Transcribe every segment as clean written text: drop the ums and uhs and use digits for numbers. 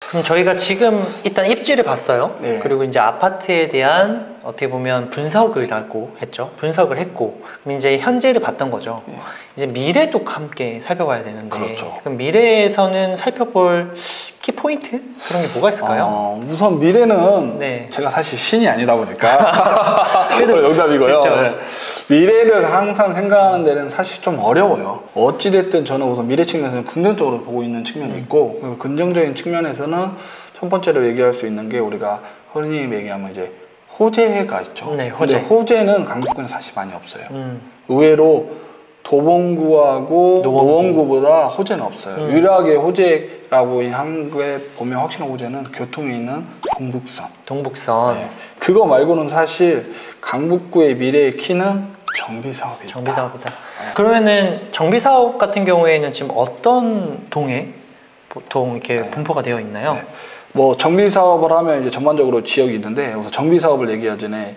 그럼 저희가 지금 일단 입지를 봤어요. 네. 그리고 이제 아파트에 대한 어떻게 보면 분석이라고 했죠. 분석을 했고, 그럼 이제 현재를 봤던 거죠. 네. 이제 미래도 함께 살펴봐야 되는데, 그렇죠. 그럼 미래에서는 살펴볼 키포인트? 그런 게 뭐가 있을까요? 우선 미래는 네. 제가 사실 신이 아니다 보니까 그래도 농담이고요. 그렇죠. 네. 미래를 항상 생각하는 데는 사실 좀 어려워요. 어찌됐든 저는 우선 미래 측면에서는 긍정적으로 보고 있는 측면이 있고, 그리고 긍정적인 측면에서는 첫 번째로 얘기할 수 있는 게 우리가 흔히 얘기하면 이제 호재가 있죠. 네, 호재. 근데 호재는 강북구는 사실 많이 없어요. 의외로 도봉구하고 노원구보다 호재는 없어요. 유일하게 호재라고 한국에 보면 확실한 호재는 교통이 있는 동북선. 동북선. 네. 그거 말고는 사실 강북구의 미래의 키는 정비사업이 있다. 정비사업이다. 네. 그러면은 정비사업 같은 경우에는 지금 어떤 동에 보통 이렇게 분포가 되어 있나요? 네. 뭐 정비사업을 하면 이제 전반적으로 지역이 있는데, 여기서 정비사업을 얘기하기 전에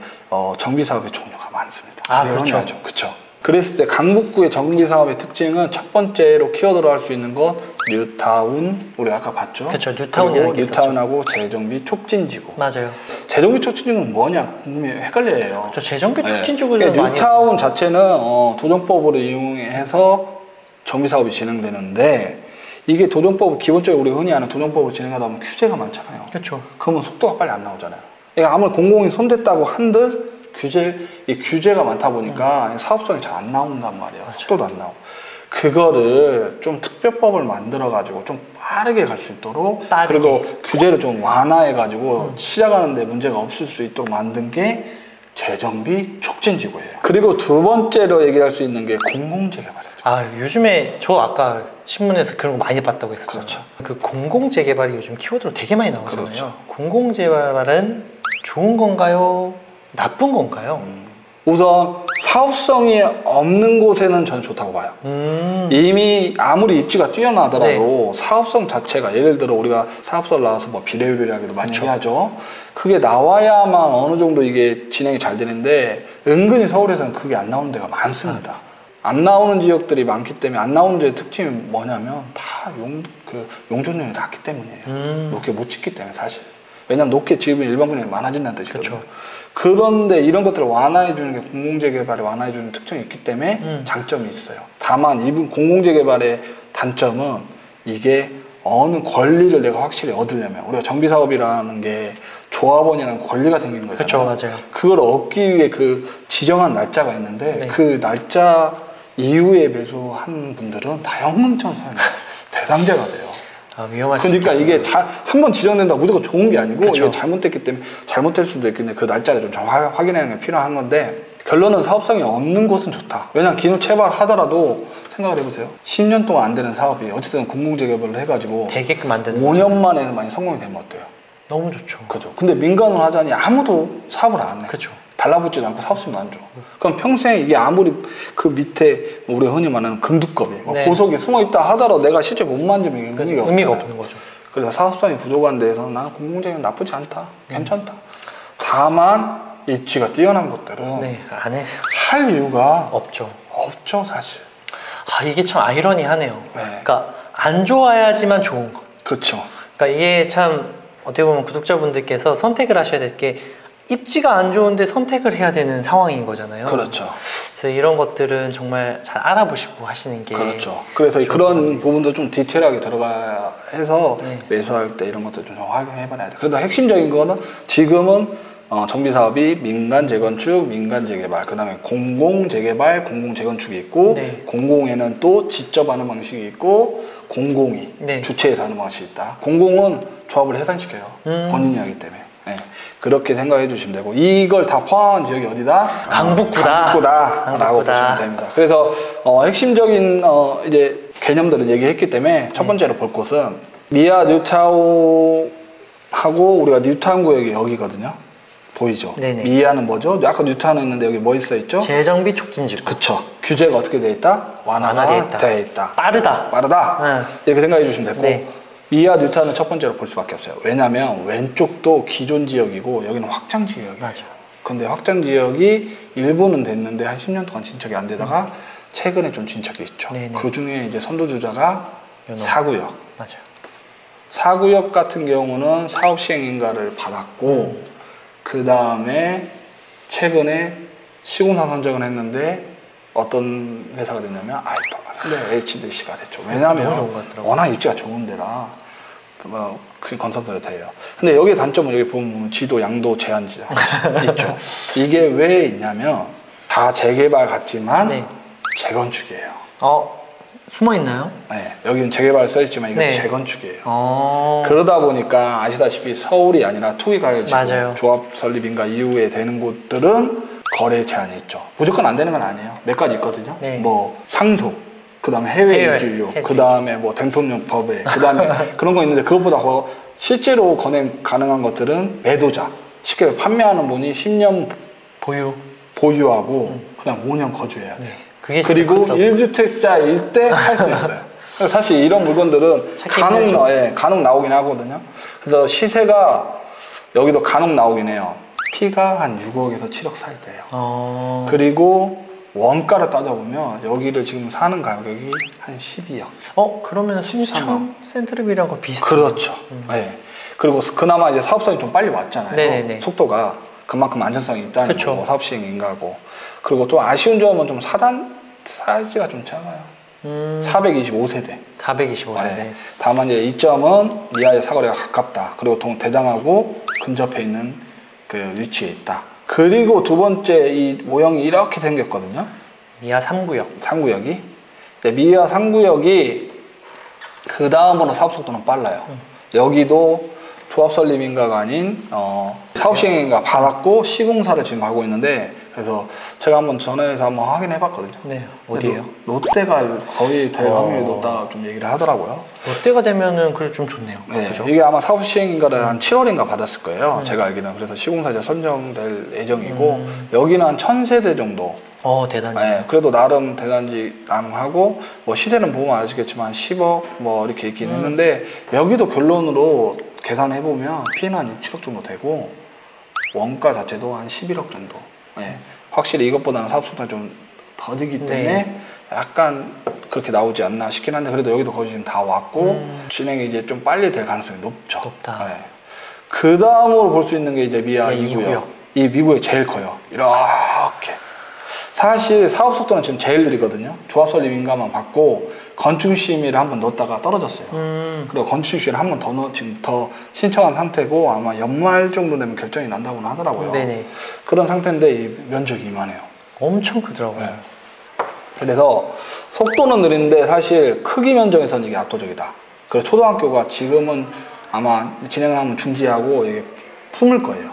정비사업의 종류가 많습니다. 아, 그렇죠. 그렇죠. 그랬을 때 강북구의 정비사업의 특징은 첫 번째로 키워드로 할 수 있는 건 뉴타운, 우리 아까 봤죠? 그렇죠. 뉴타운이라는 게 있었죠. 뉴타운하고 재정비 촉진지구. 맞아요. 재정비 촉진지구는 뭐냐 궁금해 헷갈려요. 저 재정비 촉진지구를 그러니까 많이 뉴타운 자체는 도정법을 이용해서 정비사업이 진행되는데, 이게 도정법, 기본적으로 우리가 흔히 아는 도정법을 진행하다 보면 규제가 많잖아요. 그렇죠. 그러면 속도가 빨리 안 나오잖아요. 그러니까 아무리 공공이 손댔다고 한들 이 규제가 많다 보니까 사업성이 잘 안 나온단 말이에요. 그렇죠. 속도도 안 나오고. 그거를 좀 특별법을 만들어가지고 좀 빠르게 갈 수 있도록, 그리고 규제를 좀 완화해가지고 시작하는데 문제가 없을 수 있도록 만든 게 재정비 촉진지구예요. 그리고 두 번째로 얘기할 수 있는 게 공공재개발이죠. 아, 요즘에 저 아까 신문에서 그런 거 많이 봤다고 했었잖아요. 그렇죠. 그 공공재개발이 요즘 키워드로 되게 많이 나오잖아요. 그렇죠. 공공재개발은 좋은 건가요? 나쁜 건가요? 우선 사업성이 없는 곳에는 저는 좋다고 봐요. 이미 아무리 입지가 뛰어나더라도 사업성 자체가, 예를 들어 우리가 사업소를 나와서 뭐 비례율이라고도 많이 얘기하죠. 그게 나와야만 어느 정도 이게 진행이 잘 되는데, 은근히 서울에서는 그게 안 나오는 데가 많습니다. 안 나오는 지역들이 많기 때문에, 안 나오는 지역의 특징이 뭐냐면 다 용적률이 낮기 때문이에요. 높게 못 짓기 때문에 사실. 왜냐면 높게 지으면 일반 분양이 많아진다는 뜻이거든요. 그렇죠. 그런데 이런 것들을 완화해주는 게 공공재개발에 완화해주는 특징이 있기 때문에 장점이 있어요. 다만 이 공공재개발의 단점은 이게 어느 권리를 내가 확실히 얻으려면, 우리가 정비사업이라는 게 조합원이라는 권리가 생긴 거잖아요. 그렇죠, 맞아요. 그걸 얻기 위해 그 지정한 날짜가 있는데, 그 날짜 이후에 매수한 분들은 다 현금청산 대상자가 돼요. 아, 위험할 그러니까 이게 한 번 지정된다 무조건 좋은 게 아니고, 그쵸. 이게 잘못됐기 때문에 잘못될 수도 있겠는데 그 날짜를 좀 확인하는 게 필요한 건데, 결론은 사업성이 없는 곳은 좋다. 왜냐면 기존 채발하더라도 생각을 해보세요. 10년 동안 안 되는 사업이 어쨌든 공공재개발을 해가지고 되게끔 만드는 5년 만에 많이 성공이 되면 어때요? 너무 좋죠. 그죠. 근데 민간으로 하자니 아무도 사업을 안 해. 그렇죠. 달라붙지도 않고 사업성도 안 줘. 그럼 평생 이게 아무리 그 밑에 우리가 흔히 말하는 금두껍이, 보석이 숨어있다 하더라도 내가 실제 못 만지면 의미가 없는 거죠. 그래서 사업성이 부족한 데에서는 나는 공공재개발 나쁘지 않다. 괜찮다. 다만 입지가 뛰어난 곳들은 안 해. 할 이유가 없죠. 사실. 아, 이게 참 아이러니하네요. 네. 그러니까 안 좋아야지만 좋은 거. 그렇죠. 그러니까 이게 참 어떻게 보면 구독자분들께서 선택을 하셔야 될 게, 입지가 안 좋은데 선택을 해야 되는 상황인 거잖아요. 그렇죠. 그래서 이런 것들은 정말 잘 알아보시고 하시는 게, 그렇죠. 그래서 그런 부분도 좀 디테일하게 들어가야 해서 매수할 때 이런 것도 좀 확인해봐야 돼. 그래도 핵심적인 거는 지금은 정비사업이 민간 재건축, 민간 재개발, 그 다음에 공공 재개발, 공공 재건축이 있고, 공공에는 또 직접 하는 방식이 있고, 공공이 주체해서 하는 방식이 있다. 공공은 조합을 해산시켜요. 본인이 하기 때문에. 그렇게 생각해 주시면 되고, 이걸 다 포함한 지역이 어디다? 강북구다라고 보시면 됩니다. 그래서 핵심적인 이제 개념들을 얘기했기 때문에 첫 번째로 볼 곳은 미아 뉴타운하고, 우리가 뉴타운 구역이 여기거든요. 보이죠? 네네. 미아는 뭐죠? 아까 뉴타운에 있는데 여기 뭐 있어 있죠? 재정비 촉진지구. 그쵸. 규제가 어떻게 돼 있다? 완화가 돼 있다. 빠르다. 이렇게 생각해 주시면 되고, 미아 뉴타운은 첫 번째로 볼 수밖에 없어요. 왜냐면 왼쪽도 기존 지역이고 여기는 확장 지역이에요. 맞아. 근데 확장 지역이 일부는 됐는데 한 10년 동안 진척이 안 되다가 최근에 좀 진척이 있죠. 그 중에 이제 선두주자가 4구역. 맞아요. 4구역 같은 경우는 사업시행인가를 받았고 그 다음에 최근에 시공사 선정을 했는데 어떤 회사가 됐냐면 아이파가 HDC가 됐죠. 왜냐하면 워낙 입지가 좋은 데라 그 건설사로 돼요. 근데 여기의 단점은 여기 보면 지도 양도 제한지가 있죠. 이게 왜 있냐면 다 재개발 같지만 네. 재건축이에요. 숨어 있나요? 네, 여기는 재개발 써있지만 이건 네. 재건축이에요. 그러다 보니까 아시다시피 서울이 아니라 투기 가해지고 조합 설립인가 이후에 되는 곳들은 거래 제한이 있죠. 무조건 안 되는 건 아니에요. 몇 가지 있거든요. 네. 뭐 상속, 그 다음에 해외 이주요, 그 다음에 뭐 대통령 법에, 그 다음에 그런 거 있는데 그것보다 실제로 건행 가능한 것들은 매도자, 쉽게 판매하는 분이 10년 보유하고 그 다음 5년 거주해야 돼요. 네. 그리고 1주택자일 때 할 수 있어요. 사실 이런 물건들은 간혹 나오긴 하거든요. 그래서 시세가 여기도 간혹 나오긴 해요. 피가 한 6억에서 7억 사이대예요. 그리고 원가를 따져보면 여기를 지금 사는 가격이 한 12억. 그러면 순천 센트럴이랑 비슷해요. 그렇죠. 네. 그리고 그나마 이제 사업성이 좀 빨리 왔잖아요. 네네네. 속도가 그만큼 안전성이 있다는 거고 사업 시행인가고. 그리고 또 아쉬운 점은 좀 사이즈가 좀 작아요. 425세대. 425세대. 네. 다만 이제 이점은 미아의 사거리가 가깝다. 그리고 동대장하고 근접해 있는 그 위치에 있다. 그리고 두 번째 이 모형이 이렇게 생겼거든요. 미아 3구역. 3구역이. 미아 3구역이 그 다음으로 사업 속도는 빨라요. 여기도 조합 설립인가가 아닌 사업시행인가 받았고 시공사를 지금 하고 있는데 그래서 제가 한번 전화해서 한번 확인해 봤거든요. 네. 어디에요? 롯데가 거의 될 확률이 높다 좀 얘기를 하더라고요. 롯데가 되면은 그래 좀 좋네요. 네. 그죠? 이게 아마 사업시행인가를 한 7월인가 받았을 거예요. 제가 알기로는. 그래서 시공사 이제 선정될 예정이고 여기는 한 1000세대 정도. 대단지. 네, 그래도 나름 대단지 나름하고 뭐 시세는 보면 아시겠지만 10억 뭐 이렇게 있긴 했는데 여기도 결론으로 계산해 보면 피해는 한 6, 7억 정도 되고 원가 자체도 한 11억 정도. 네, 확실히 이것보다는 사업 속도가 좀 더디기 때문에 네. 약간 그렇게 나오지 않나 싶긴 한데 그래도 여기도 거의 지금 다 왔고 진행이 이제 좀 빨리 될 가능성이 높죠. 높다. 네. 그 다음으로 볼 수 있는 게 이제 미아 2구역. 이 미국이 제일 커요. 이렇게. 사실 사업 속도는 지금 제일 느리거든요. 조합 설립 인가만 받고 건축 심의를 한번 넣었다가 떨어졌어요. 그리고 건축 심의를 한 번 더 지금 더 신청한 상태고 아마 연말 정도 되면 결정이 난다고는 하더라고요. 네네. 그런 상태인데 이 면적이 이만해요. 엄청 크더라고요. 네. 그래서 속도는 느린데 사실 크기 면적에서는 이게 압도적이다. 그래서 초등학교가 지금은 아마 진행을 하면 중지하고 이게 품을 거예요.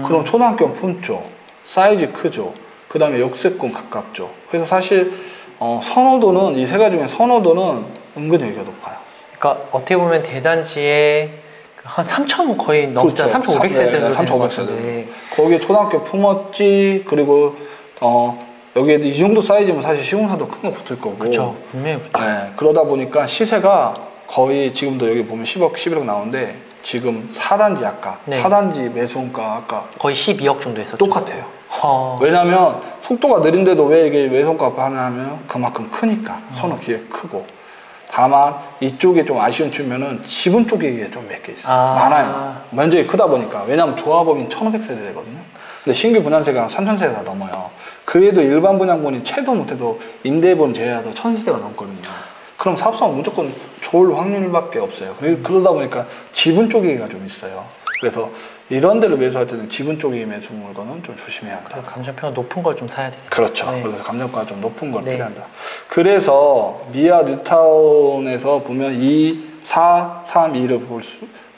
그럼 초등학교는 품죠. 사이즈 크죠. 그 다음에 역세권 가깝죠. 그래서 사실 선호도는 이 세 가지 중에 선호도는 은근히 여기가 높아요. 그러니까 어떻게 보면 대단지에 한 3,000 거의 넘자. 그렇죠. 3,500세대 3,500세대. 거기에 초등학교 품었지. 그리고 여기에 이 정도 사이즈면 사실 시공사도 큰 거 붙을 거고. 그렇죠. 분명히 붙죠. 네, 그러다 보니까 시세가 거의 지금도 여기 보면 10억, 11억 나오는데 지금 4단지 아까 네. 4단지 매수원가 아까 거의 12억 정도 했었죠. 똑같아요. 왜냐면 속도가 느린데도 왜 이게 매수원가 하냐면 그만큼 크니까 선호 기회 크고 다만 이쪽에 좀 아쉬운 측면은 지분 쪽에 좀 몇 개 있어요. 많아요. 면적이 크다 보니까. 왜냐면 조합원이 1500세대 되거든요. 근데 신규 분양세가 3000세대가 넘어요. 그래도 일반 분양분이 채도 못해도 임대분 제외하도 1000세대가 넘거든요. 그럼 사업성은 무조건 좋을 확률밖에 없어요. 그러다 보니까 지분 쪼개기가 좀 있어요. 그래서 이런 데를 매수할 때는 지분 쪼개기 매수 물건은 좀 조심해야 한다. 감정평가 높은 걸 좀 사야 돼요. 그렇죠. 네. 그래서 감정가가 좀 높은 걸 필요한다. 그래서 미아 뉴타운에서 보면 2, 4, 3, 2를 볼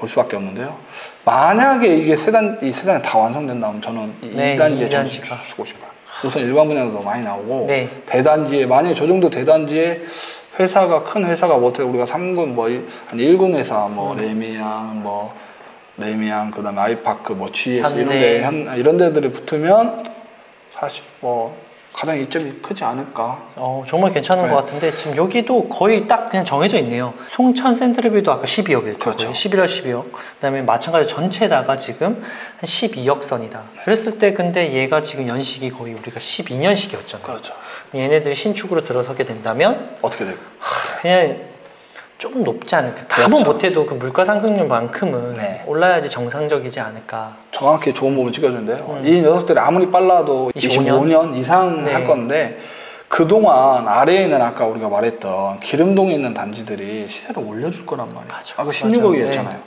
수밖에 없는데요. 만약에 이게 이 세 단이 다 완성된다면 저는 이 2단지에 좀 주고 싶어요. 우선 일반 분양도 많이 나오고 네. 대단지에 만약에 저 정도 대단지에 회사가 큰 회사가 뭐 우리가 3군 뭐 한 1군 회사 뭐 레미안 그다음에 아이파크 뭐 GS 이런 데들이 붙으면 사실 뭐 가장 이점이 크지 않을까. 정말 괜찮은 네. 것 같은데 지금 여기도 거의 딱 그냥 정해져 있네요. 송천 센트럴뷰도 아까 12억이었죠. 그렇죠. 11월 12억. 그다음에 마찬가지로 전체다가 지금 한 12억 선이다. 네. 그랬을 때 근데 얘가 지금 연식이 거의 우리가 12년식이었잖아요. 그렇죠. 얘네들이 신축으로 들어서게 된다면 어떻게 될까? 그냥 조금 높지 않을까. 답은 그렇죠. 못해도 그 물가 상승률만큼은 네. 올라야지 정상적이지 않을까. 정확히 좋은 부분 찍어주는데요. 이 녀석들이 아무리 빨라도 25년 이상 네. 할 건데 그동안 아래에 있는 아까 우리가 말했던 기름동에 있는 단지들이 시세를 올려줄 거란 말이에요. 맞아. 아까 16억이었잖아요. 네.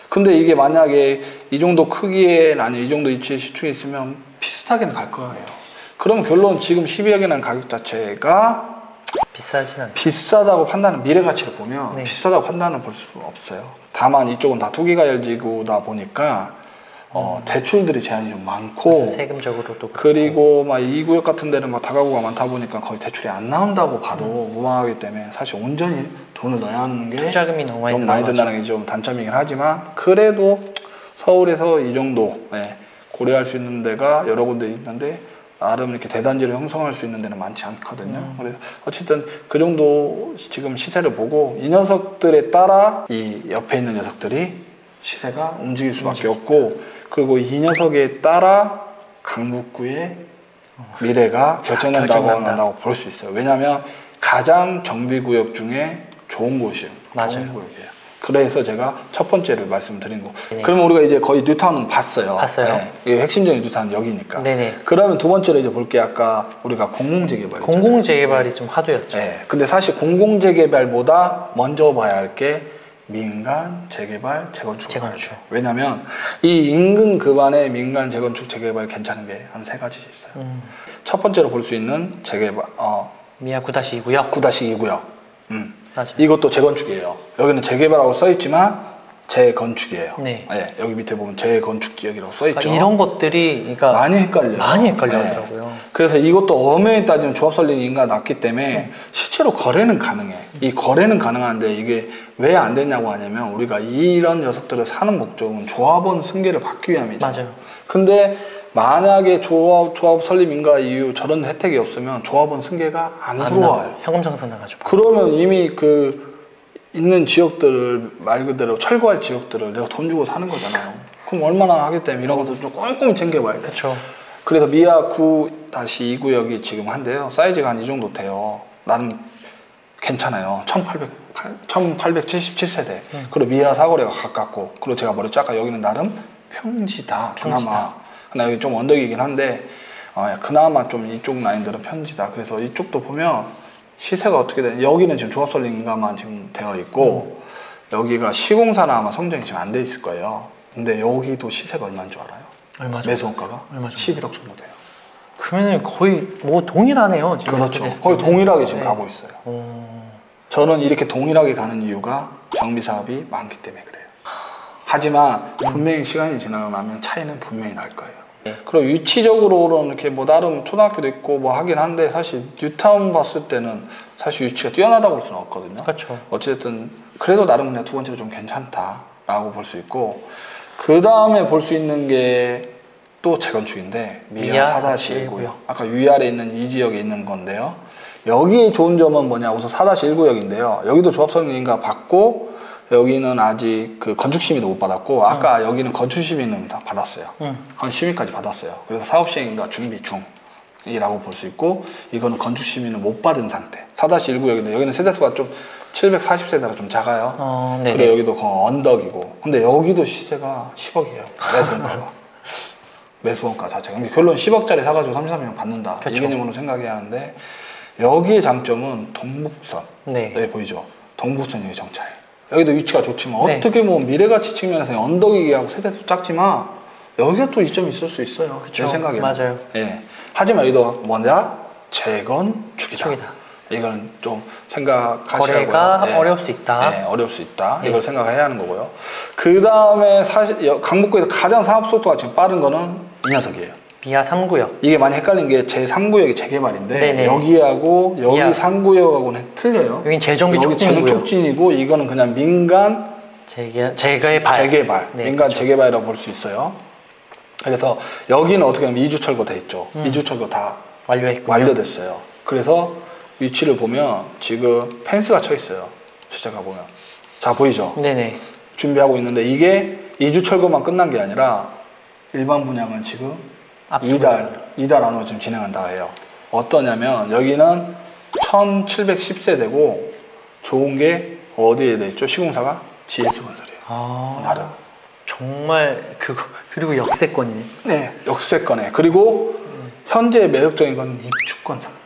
근데 이게 만약에 이 정도 크기에 아니면 이 정도 위치에 시축에 있으면 비슷하게는 갈 거예요. 그럼 결론 지금 12억이라는 가격 자체가 비싸진 않죠. 비싸다고 판단은 미래 가치를 보면 네. 비싸다고 판단을 볼 수 없어요. 다만 이쪽은 다 투기가 열지구다 보니까 대출들이 제한이 좀 많고 세금적으로도 그리고 막 이 구역 같은 데는 막 다가구가 많다 보니까 거의 대출이 안 나온다고 봐도 무방하기 때문에 사실 온전히 돈을 넣어야 하는 게 투자금이 너무 많이 좀 많이 든다는 게 좀 단점이긴 하지만 그래도 서울에서 이 정도 고려할 수 있는 데가 여러 군데 있는데 나름 이렇게 대단지를 형성할 수 있는 데는 많지 않거든요. 그래서 어쨌든 그 정도 지금 시세를 보고 이 녀석들에 따라 이 옆에 있는 녀석들이 시세가 움직일 수밖에 없고 그리고 이 녀석에 따라 강북구의 미래가 결정난다고 볼 수 있어요. 왜냐하면 가장 정비구역 중에 좋은 곳이에요. 맞아요. 좋은 구역이에요. 그래서 제가 첫 번째를 말씀드린 거. 네. 그러면 우리가 이제 거의 뉴타운은 봤어요. 봤어요. 네. 이게 핵심적인 뉴타운 여기니까. 네네. 그러면 두 번째로 이제 볼게 아까 우리가 공공재개발. 공공재개발이 좀 화두였죠. 네. 근데 사실 공공재개발보다 먼저 봐야 할 게 민간 재개발, 재건축. 왜냐면 이 인근 근반에 민간 재건축, 재개발 괜찮은 게 한 세 가지 있어요. 첫 번째로 볼 수 있는 재개발, 미아 9-2구역. 9-2구역. 맞아요. 이것도 재건축이에요. 여기는 재개발하고 써있지만 재건축이에요. 네. 여기 밑에 보면 재건축 지역이라고 써있죠. 그러니까 이런 것들이 그러니까 많이 헷갈려요. 많이 헷갈려하더라고요. 그래서 이것도 엄연히 따지면 조합 설립 인가가 낮기 때문에 실제로 거래는 가능해. 이 거래는 가능한데 이게 왜 안 됐냐고 하냐면 우리가 이런 녀석들을 사는 목적은 조합원 승계를 받기 위함이죠. 맞아요. 근데 만약에 조합 설립 인가 이후 저런 혜택이 없으면 조합원 승계가 안 들어와요. 현금 청산 나가지고. 그러면 이미 그 있는 지역들을 말 그대로 철거할 지역들을 내가 돈 주고 사는 거잖아요. 그럼 얼마나 하기 때문에 이런 것도 좀 꼼꼼히 챙겨봐야 돼요. 그렇죠. 그래서 미아 9-2구역이 지금 한데요. 사이즈가 한 이 정도 돼요. 나는 괜찮아요. 1877세대. 그리고 미아 사거리가 가깝고 그리고 제가 머리 아까 여기는 나름 평지다. 그나마. 그나마 여기 좀 언덕이긴 한데 그나마 좀 이쪽 라인들은 평지다. 그래서 이쪽도 보면 시세가 어떻게 되냐. 여기는 지금 조합 설립 인가만 지금 되어 있고 여기가 시공사나 아마 성정이 지금 안 돼 있을 거예요. 근데 여기도 시세가 얼마인 줄 알아요? 얼마죠? 매수원가가? 얼마죠? 11억 정도 돼요. 그러면 거의 뭐 동일하네요. 지금 그렇죠. 했을 거의 때는. 동일하게 지금 네. 가고 있어요. 저는 이렇게 동일하게 가는 이유가 정비 사업이 많기 때문에 그래요. 하지만 분명히 시간이 지나면 차이는 분명히 날 거예요. 그리고 위치적으로는 이렇게 뭐 나름 초등학교도 있고 뭐 하긴 한데 사실 뉴타운 봤을 때는 사실 위치가 뛰어나다고 볼 수는 없거든요. 그렇죠. 어쨌든 그래도 나름 그냥 두 번째로 좀 괜찮다라고 볼 수 있고 그 다음에 볼 수 있는 게 또 재건축인데 미아 4-1구역. 아까 위아래에 있는 이 지역에 있는 건데요. 여기에 좋은 점은 뭐냐? 우선 4-1구역인데요. 여기도 조합설립인가 받고 여기는 아직 그 건축 심의도 못 받았고 아까 여기는 건축 심의는 다 받았어요. 건축 심의까지 받았어요. 그래서 사업 시행인가 준비 중이라고 볼 수 있고 이거는 건축 심의는 못 받은 상태. 4-1구역인데 여기는 세대수가 좀 740세대라 좀 작아요. 그리고 여기도 언덕이고 근데 여기도 시세가 10억이에요. 매수원가가. 매수원가 자체가. 근데 결론 10억짜리 사가지고 33명 받는다. 그쵸. 이 개념으로 생각해야 하는데 여기의 장점은 동북선. 네. 여기 보이죠? 동북선 여기 정차해. 여기도 위치가 좋지만 네. 어떻게 보면 미래가치 측면에서 언덕이기 하고 세대수 작지만 여기가 또 이점이 있을 수 있어요. 제 생각에는. 맞아요. 예. 하지만 여기도 뭐냐? 재건축이다. 축이다. 이건 좀 생각하셔야 거래가 하고요. 어려울 수 있다. 네, 어려울 수 있다. 이걸 생각해야 하는 거고요. 그 다음에 사실 강북구에서 가장 사업 속도가 지금 빠른 거는 이 녀석이에요. 미아 3구역. 이게 많이 헷갈린 게 제 3구역이 재개발인데 네네. 여기하고 여기 미아. 3구역하고는 틀려요. 여긴 재정비 여기 촉진이고요. 촉진이고 이거는 그냥 민간 재개발. 네, 민간 그렇죠. 재개발이라고 볼 수 있어요. 그래서 여기는 어떻게 하면 이주 철거 돼 있죠. 이주 철거 다 완료했고 완료됐어요. 그래서 위치를 보면 지금 펜스가 쳐 있어요. 시작가 보면 자 보이죠? 네네. 준비하고 있는데 이게 이주 철거만 끝난 게 아니라 일반 분양은 지금 이달 안으로 지금 진행한다 해요. 어떠냐면 여기는 1710세대고 좋은 게 어디에 돼 있죠? 시공사가 GS건설이에요. 아, 나름. 정말 그거 그리고 역세권이네. 네, 역세권에. 그리고 현재 매력적인 건 입주권 상태.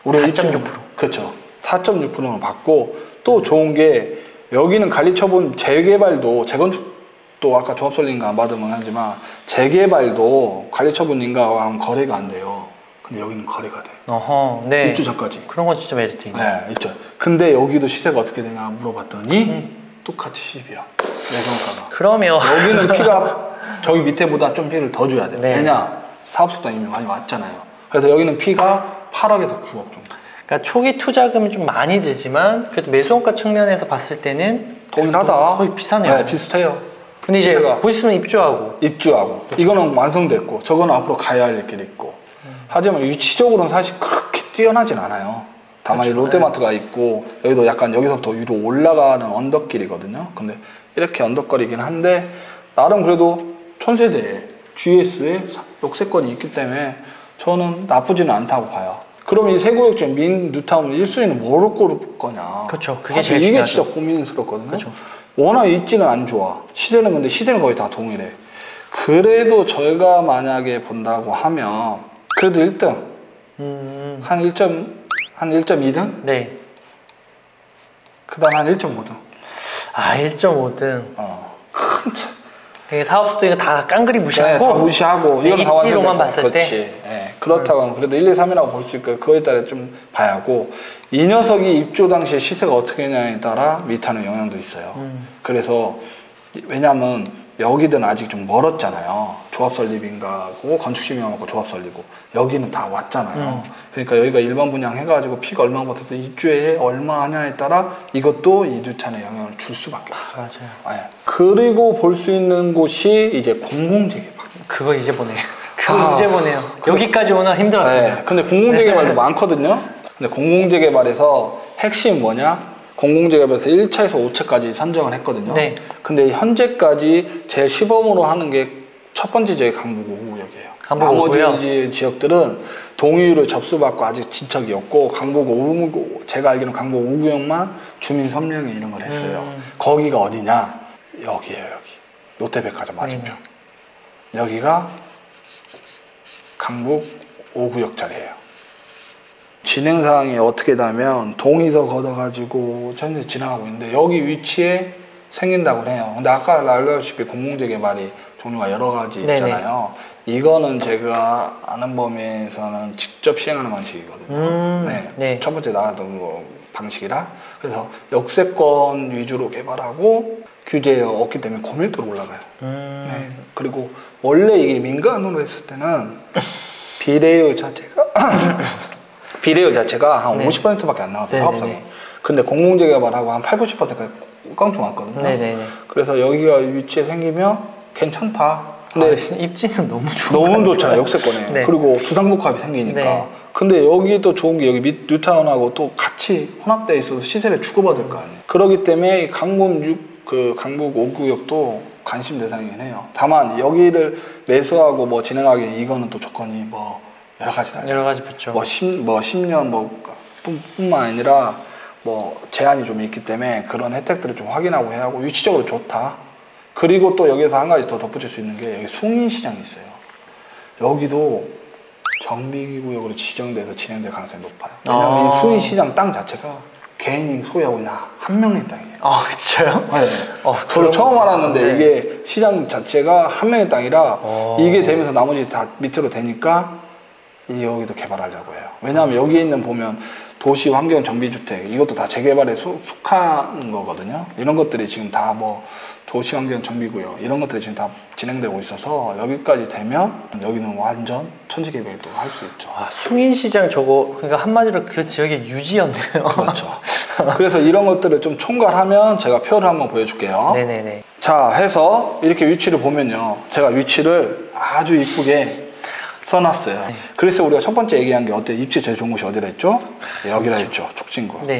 우리 4.6%. 그렇죠. 4.6%는 받고 또 좋은 게 여기는 관리처분 재개발도 재건축도 아까 조합설립인가 안 받으면 하지만 재개발도 관리처분인가와 하면 거래가 안 돼요. 근데 여기는 거래가 돼. 어허, 네. 입주 전까지. 그런 건 진짜 메리트 있네. 네, 있죠. 근데 여기도 시세가 어떻게 되냐 물어봤더니 똑같이 10이야. 매성가가. 그러면 여기는 피가 저기 밑에보다 좀 피를 더 줘야 돼. 네. 왜냐? 사업수당 이미 많이 왔잖아요. 그래서 여기는 피가 8억에서 9억 정도. 그러니까 초기 투자금이 좀 많이 들지만 그래도 매수원가 측면에서 봤을 때는 동일하다. 거의 비슷하네요. 네, 비슷해요. 근데 이제 시세가. 보시면 입주하고 입주하고 이거는 완성됐고 저거는 앞으로 가야 할 길이 있고 하지만 위치적으로는 사실 그렇게 뛰어나진 않아요. 다만 그렇죠. 이 롯데마트가 있고 여기도 약간 여기서부터 위로 올라가는 언덕길이거든요. 근데 이렇게 언덕거리긴 한데 나름 그래도 촌세대에 GS에 역세권이 있기 때문에 저는 나쁘지는 않다고 봐요. 그럼 이 세구역점 민 뉴타운 1순위는 뭐로 고를 거냐. 그렇죠. 그게 사실 제일 이게 중요하죠. 진짜 고민스럽거든요. 그렇죠. 워낙 입지는 안 좋아. 시세는 근데 시세는 거의 다 동일해. 그래도 저희가 만약에 본다고 하면 그래도 1등 한 1.2등? 네. 그 다음 한 1.5등. 아 1.5등. 큰 차. 이게 사업소도 이거 다 깡그리 네, 무시하고 다 무시하고 네, 이건 다 입지로만 완성됐고. 봤을 그렇지. 때 네, 그렇다고 하면 그래도 1, 2, 3이라고 볼 수 있고 그거에 따라 좀 봐야 하고 이 녀석이 입주 당시에 시세가 어떻게 했냐에 따라 미타는 영향도 있어요. 그래서 왜냐하면 여기든 아직 좀 멀었잖아요. 조합 설립인가고 건축 심의하고 조합 설립이고 여기는 다 왔잖아요. 그러니까 여기가 일반 분양 해가지고 피가 얼마 버텨서 입주에 얼마 하냐에 따라 이것도 이주차는 영향을 줄 수밖에 없어요. 맞아요. 네. 그리고 볼 수 있는 곳이 이제 공공재개발. 그거 이제 보네요. 그거 이제 보네요. 여기까지 오늘 힘들었어요. 네. 근데 공공재개발도 많거든요. 근데 공공재개발에서 핵심 뭐냐? 공공재개발에서 1차에서 5차까지 선정을 했거든요. 네. 근데 현재까지 제 시범으로 하는 게 첫 번째 지역이 강북 5구역이에요. 강북 5구요? 나머지 지역들은 동의를 접수받고 아직 진척이 없고 강북 5구, 제가 알기로는 강북 5구역만 주민 선명회 이런 걸 했어요. 거기가 어디냐? 여기예요, 여기. 롯데백화점 맞은편. 여기가 강북 5구역 자리예요. 진행 사항이 어떻게 되면 동의서 걷어가지고 현재 진행하고 있는데 여기 위치에 생긴다고 해요. 근데 아까 알다시피 공공재개발이 종류가 여러 가지 있잖아요. 네네. 이거는 제가 아는 범위에서는 직접 시행하는 방식이거든요. 네. 첫 번째 나왔던 거 방식이라. 그래서 역세권 위주로 개발하고 규제에 없기 때문에 고밀도로 올라가요. 네. 그리고 원래 이게 민간으로 했을 때는 비례율 자체가 한 50%밖에 안 나왔어요. 사업성이. 근데 공공재개발하고 한 8, 90%까지 깡총 왔거든요. 네네네. 그래서 여기가 위치에 생기면 괜찮다. 근데 입지는 너무 좋아요. 너무 좋잖아요. 역세권에. 네. 그리고 주상복합이 생기니까. 네. 근데 여기 또 좋은 게 여기 뉴타운하고 또 같이 혼합되어 있어서 시세를 주고받을 거 아니에요. 그렇기 때문에 강북 5구역도 관심 대상이긴 해요. 다만 여기를 매수하고 뭐 진행하기 이거는 또 조건이 뭐 여러 가지다. 여러 가지 붙죠. 10년 뿐만 아니라 뭐 제한이 좀 있기 때문에 그런 혜택들을 좀 확인하고 해야 하고 위치적으로 좋다. 그리고 또 여기서 한 가지 더 덧붙일 수 있는 게 여기 숭인시장이 있어요. 여기도 정비구역으로 지정돼서 진행될 가능성이 높아요. 왜냐하면 이 숭인시장 땅 자체가 개인이 소유하고 있는 한 명의 땅이에요. 아, 그렇죠? 네. 저도 처음 알았는데 네. 이게 시장 자체가 한 명의 땅이라 이게 되면서 나머지 다 밑으로 되니까 여기도 개발하려고 해요. 왜냐하면 여기에 있는 보면 도시 환경 정비주택 이것도 다 재개발에 속한 거거든요. 이런 것들이 지금 다 뭐 도시 환경 정비구역 이런 것들이 지금 다 진행되고 있어서 여기까지 되면 여기는 완전 천지개발도 할 수 있죠. 아, 숭인시장 저거 그러니까 한마디로 그 지역의 유지였네요. 그렇죠. 그래서 이런 것들을 좀 총괄하면 제가 표를 한번 보여줄게요. 네네네. 자, 해서 이렇게 위치를 보면요. 제가 위치를 아주 이쁘게 써놨어요. 네. 그래서 우리가 첫 번째 얘기한 게 어때? 입지 제일 좋은 곳이 어디라 했죠? 여기라 했죠. 촉진구. 네.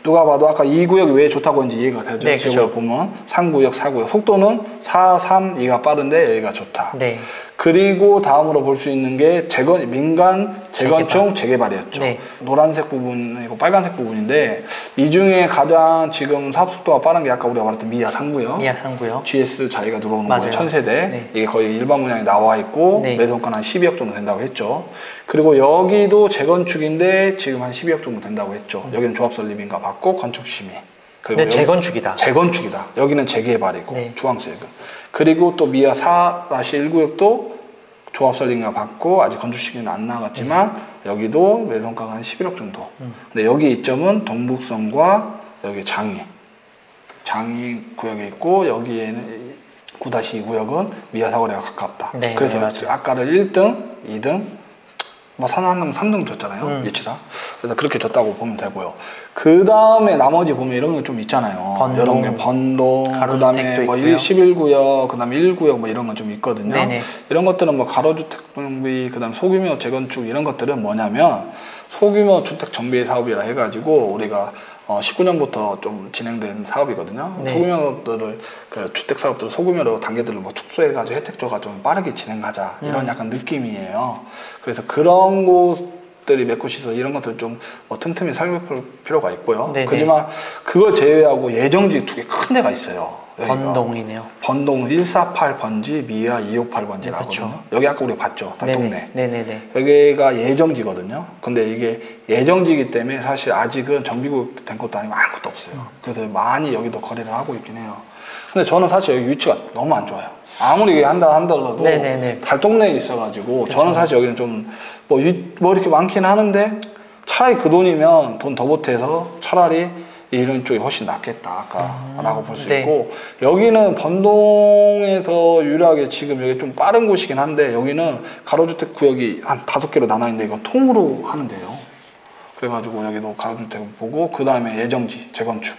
누가 봐도 아까 2구역이 왜 좋다고 했는지 이해가 되죠. 네, 지역을 보면 3구역, 4구역. 속도는 4, 3, 2가 빠른데 여기가 좋다. 네. 그리고 다음으로 볼 수 있는 게 민간 재건축 재개발이었죠. 네. 노란색 부분이고 빨간색 부분인데 이 중에 가장 지금 사업 속도가 빠른 게 아까 우리가 말했던 미아 3구역. 미아 3구역. GS 자리가 들어오는 맞아요. 거예요. 1000세대. 네. 이게 거의 일반 분양이 나와 있고 네. 매수가는 한 12억 정도 된다고 했죠. 그리고 여기도 재건축인데 지금 한 12억 정도 된다고 했죠. 여기는 조합설립인가 받고 건축심의. 네, 재건축이다. 재건축이다. 여기는 재개발이고 네. 주황색은. 그리고 또 미아 4-1구역도 조합설립인가 받고 아직 건축시기는 안 나갔지만 여기도 매수가가 한 11억 정도. 근데 여기 이점은 동북선과 여기 장위 구역에 있고 여기에는 9-2 구역은 미아 사거리가 가깝다. 네, 그래서 네, 아까를 1등, 2등, 뭐 산하면 3등 줬잖아요. 위치상. 그래서 그렇게 줬다고 보면 되고요. 그 다음에 나머지 보면 이런 게 좀 있잖아요. 이런 게 번동, 그 다음에 뭐 11구역, 그 다음에 1구역 뭐 이런 건 좀 있거든요. 네네. 이런 것들은 뭐 가로주택 정비, 그 다음에 소규모 재건축 이런 것들은 뭐냐면 소규모 주택 정비 사업이라 해가지고 우리가 19년부터 좀 진행된 사업이거든요. 네. 소규모들을 그 주택 사업들 소규모로 단계들을 뭐 축소해가지고 혜택 줘가 좀 빠르게 진행하자 이런 약간 느낌이에요. 그래서 그런 곳들이 몇 곳이 있어 이런 것들 좀 틈틈이 살펴볼 필요가 있고요. 네네. 그지만 그걸 제외하고 예정지 두 개 큰 데가 있어요. 여기가. 번동이네요. 번동 148 번지, 미아 268 번지라거든요. 네, 그렇죠. 여기 아까 우리 봤죠, 단동네. 네네네. 여기가 예정지거든요. 근데 이게 예정지이기 때문에 사실 아직은 정비구역 된 것도 아니고 아무것도 없어요. 그래서 많이 여기도 거래를 하고 있긴 해요. 근데 저는 사실 여기 위치가 너무 안 좋아요. 아무리 한다 하더라도 달동네에 있어가지고 그렇죠. 저는 사실 여기는 좀 뭐 이렇게 많긴 하는데 차라리 그 돈이면 돈 더 보태서 차라리 이런 쪽이 훨씬 낫겠다 라고 볼 수 있고 여기는 번동에서 유일하게 지금 여기 좀 빠른 곳이긴 한데 여기는 가로주택 구역이 한 5개로 나눠 있는데 이건 통으로 하는데요. 그래가지고 여기도 가로주택 보고 그 다음에 예정지 재건축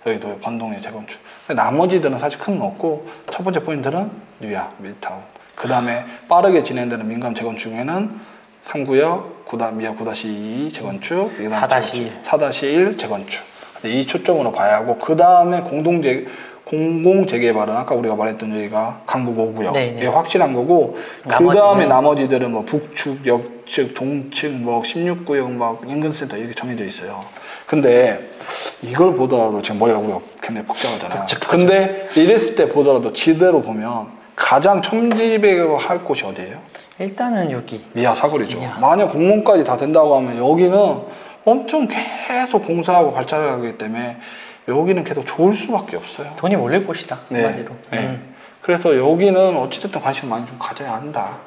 여기도 번동의 재건축 나머지들은 사실 큰 건 없고 첫 번째 포인트는 뉴야 밀타운 그 다음에 빠르게 진행되는 민간 재건축에는 3구역 미아 9-2 재건축 4-1 재건축 이 초점으로 봐야 하고 그 다음에 공공재개발은 아까 우리가 말했던 여기가 강북 5구역 이게 확실한 거고 그 다음에 나머지들은 뭐 북측, 역측, 동측, 뭐 16구역 막 인근센터 이렇게 정해져 있어요. 근데 이걸 보더라도 지금 머리가 우리가 굉장히 복잡하잖아요. 근데 이랬을 때 보더라도 지대로 보면 가장 첨지배할 곳이 어디예요? 일단은 여기 미아 사거리죠. 만약 공무원까지 다 된다고 하면 여기는 엄청 계속 공사하고 발전을 하기 때문에 여기는 계속 좋을 수밖에 없어요. 돈이 몰릴 곳이다. 한마디로. 그래서 여기는 어찌됐든 관심 많이 좀 가져야 한다.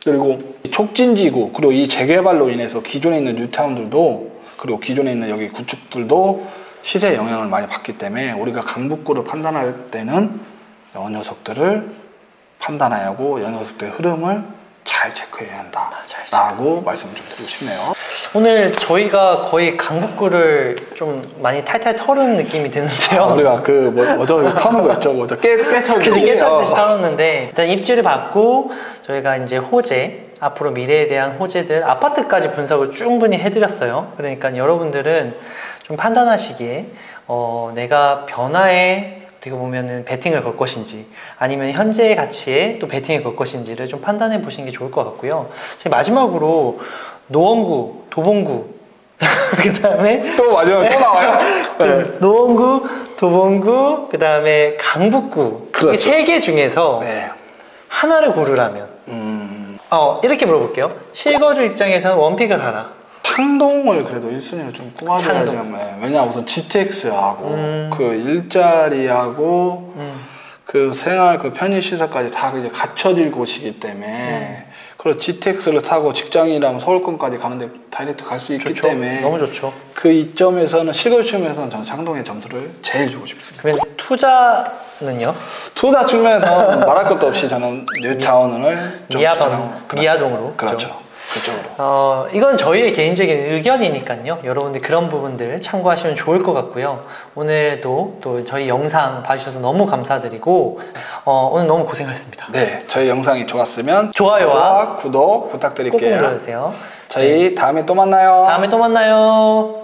그리고 촉진지구 그리고 이 재개발로 인해서 기존에 있는 뉴타운들도 그리고 기존에 있는 여기 구축들도 시세에 영향을 많이 받기 때문에 우리가 강북구를 판단할 때는 이 녀석들을 판단해야 하고 이 녀석들의 흐름을 잘 체크해야 한다 라고 말씀을 좀 드리고 싶네요. 오늘 저희가 거의 강북구를 좀 많이 탈탈 털은 느낌이 드는데요. 우리가 뭐죠? 터는 거 있죠? 깨털듯이 털었는데 일단 입지를 받고 저희가 이제 호재 앞으로 미래에 대한 호재들 아파트까지 분석을 충분히 해드렸어요. 그러니까 여러분들은 좀 판단하시기에 내가 변화에 어떻게 보면은 베팅을 걸 것인지 아니면 현재의 가치에 또 베팅을 걸 것인지를 좀 판단해 보시는 게 좋을 것 같고요. 마지막으로 노원구, 도봉구 그 다음에 또 마지막에 또 나와요? 노원구, 도봉구 그 다음에 강북구 이 세 개 중에서 하나를 고르라면 이렇게 물어볼게요. 실거주 입장에서는 원픽을 하라. 창동을 그래도 1순위로 좀 꼽아줘야지. 왜냐 우선 GTX하고 그 일자리하고 그 생활 그 편의시설까지 다 이제 갖춰질 곳이기 때문에 그리고 GTX를 타고 직장이라면 서울권까지 가는데 다이렉트 갈 수 있기 때문에 너무 좋죠. 그 이점에서는 실거주 측면에서는 저는 창동의 점수를 제일 주고 싶습니다. 그러면 투자는요? 투자 측면에서 말할 것도 없이 저는 뉴타운을 좀 미아동으로 그렇죠. 그쪽으로. 이건 저희의 개인적인 의견이니까요. 여러분들 그런 부분들 참고하시면 좋을 것 같고요. 오늘도 또 저희 영상 봐주셔서 너무 감사드리고 오늘 너무 고생하셨습니다. 네, 저희 영상이 좋았으면 좋아요와 구독 부탁드릴게요. 꼭 눌러주세요. 저희 다음에 또 만나요. 다음에 또 만나요.